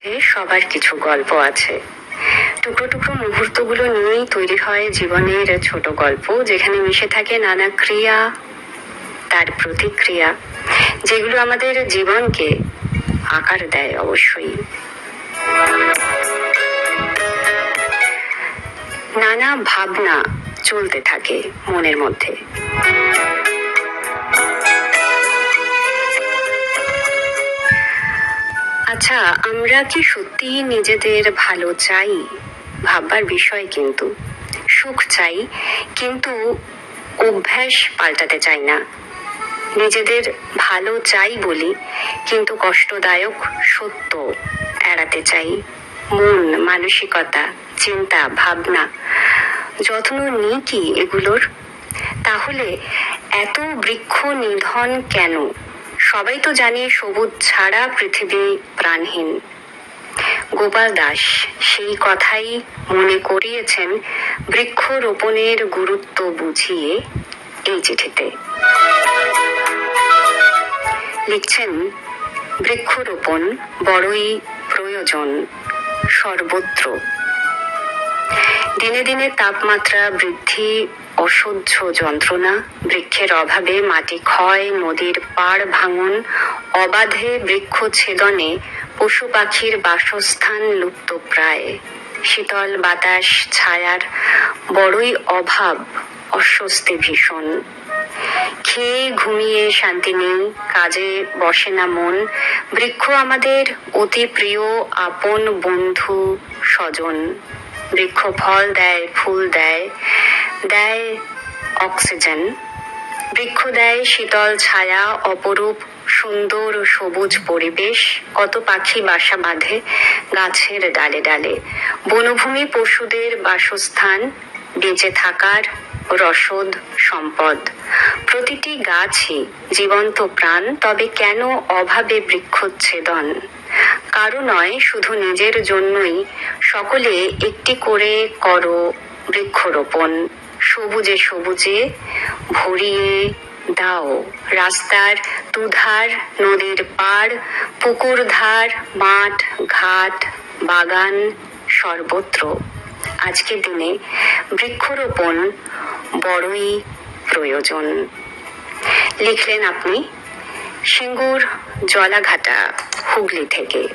সবার কিছু গল্প আছে। টুকরো টুকরো মুহূর্তগুলো নিয়েই তৈরি হয় জীবনের ছোট গল্প, যেখানে মিশে থাকে নানা ক্রিয়া, তার প্রতিক্রিয়া, যেগুলো আমাদের জীবনকে আকার দেয়। অবশ্যই নানা ভাবনা চলতে থাকে মনের মধ্যে। আচ্ছা, আমরা কি সত্যি নিজেদের ভালো চাই? ভাববার বিষয়। কিন্তু সুখ চাই, কিন্তু অভ্যাস পাল্টাতে চাই না। নিজেদের ভালো চাই বলি, কিন্তু কষ্টদায়ক সত্য এড়াতে চাই। মন, মানসিকতা, চিন্তা, ভাবনা যত্ন নিই কি এগুলোর? তাহলে এত বৃক্ষ নিধন কেন? সবাই তো জানে সবুজ ছাড়া পৃথিবী প্রাণহীন। গোপাল দাস সেই কথাই মনে করিয়েছেন বৃক্ষরোপণের গুরুত্ব বুঝিয়ে এই চিঠিতে। লিখছেন, বৃক্ষরোপণ বড়ই প্রয়োজন সর্বত্র। দিনে দিনে তাপমাত্রা বৃদ্ধি, অসহ্য যন্ত্রণা, বৃক্ষের অভাবে মাটি ক্ষয়, নদীর পাড় ভাঙন, অবাধে বৃক্ষ ছেদনে পশু পাখির বাসস্থান লুপ্ত প্রায়, শীতল বাতাস ছায়ার বড়ই অভাব, অস্বস্তি ভীষণ। খেয়ে ঘুমিয়ে শান্তি নেই, কাজে বসে না মন। বৃক্ষ আমাদের অতি প্রিয় আপন বন্ধু স্বজন। বৃক্ষ ফল দেয়, ফুল দেয়, দেয় অক্সিজেন। বৃক্ষ দেয় শীতল ছায়া, অপরূপ সুন্দর সবুজ পরিবেশ। কত পাখি বাসা বাঁধে গাছের ডালে ডালে। বনভূমি পশুদের বাসস্থান, বেঁচে থাকার রসদ সম্পদ। প্রতিটি গাছই জীবন্ত প্রাণ। তবে কেন অভাবে বৃক্ষচ্ছেদন? কারো নয়, শুধু নিজের জন্যই। সকলে একটি করে করো বৃক্ষরোপণ। সবুজে সবুজে ভরিয়ে দাও রাস্তার দুধার, নদীর পাড়, পুকুর ধার, মাঠ ঘাট, বাগান, সর্বত্র। আজকের দিনে বৃক্ষরোপণ বড়ই প্রয়োজন। লিখলেন আপনি সিঙ্গুর জলাঘাটা, হুগলি থেকে।